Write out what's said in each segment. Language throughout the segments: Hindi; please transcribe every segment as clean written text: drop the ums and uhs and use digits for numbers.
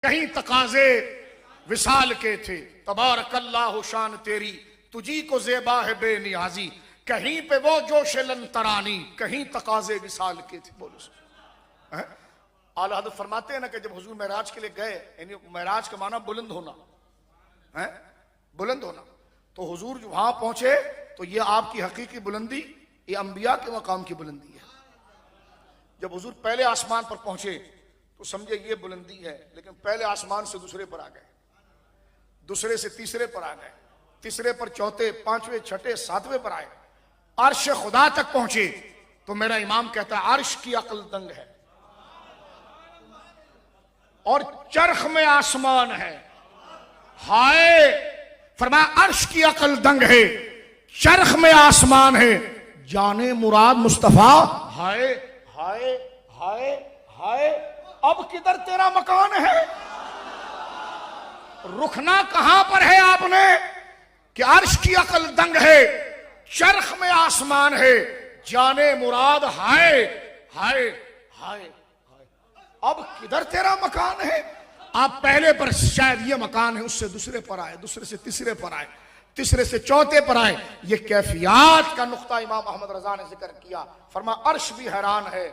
कहीं तकाजे विसाल के थे, तबारकल्लाहु शान तेरी, तुझी को ज़ेबा है बेनियाजी। कहीं पे वो जोश लंतरानी, कहीं तकाजे विसाल के थे। बोलो आला हज़रत फरमाते हैं ना कि जब हुजूर महराज के लिए गए, यानी महराज का माना बुलंद होना है, बुलंद होना, तो हुजूर जो वहां पहुंचे तो ये आपकी हकीकी बुलंदी, ये अंबिया के मकाम की बुलंदी है। जब हुजूर पहले आसमान पर पहुंचे तो समझे ये बुलंदी है, लेकिन पहले आसमान से दूसरे पर आ गए, दूसरे से तीसरे पर आ गए, तीसरे पर चौथे, पांचवें, छठे, सातवें पर आए, अर्श खुदा तक पहुंचे तो मेरा इमाम कहता है अर्श की अक्ल दंग है और चरख में आसमान है। हाय, फरमाया अर्श की अक्ल दंग है, चरख में आसमान है, जाने मुराद मुस्तफा। हाय हाय हाय हाय, अब किधर तेरा मकान है? रुकना कहां पर है आपने कि अर्श की अक्ल दंग है, चरख में आसमान है, जाने मुराद। हाय हाय हाय हाय, अब किधर तेरा मकान है? आप पहले पर शायद ये मकान है, उससे दूसरे पर आए, दूसरे से तीसरे पर आए, तीसरे से चौथे पर आए। ये कैफियत का नुक्ता इमाम अहमद रजा ने जिक्र किया। फरमा अर्श भी हैरान है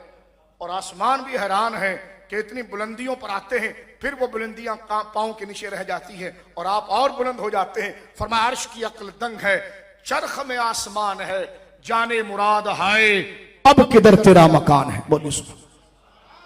और आसमान भी हैरान है कि इतनी बुलंदियों पर आते हैं, फिर वो बुलंदियां पांव के नीचे रह जाती हैं और आप और बुलंद हो जाते हैं। फरमा अर्श की अक्ल दंग है, चरख में आसमान है, जाने मुराद। हाय, अब किधर तेरा मकान है? बोलिए।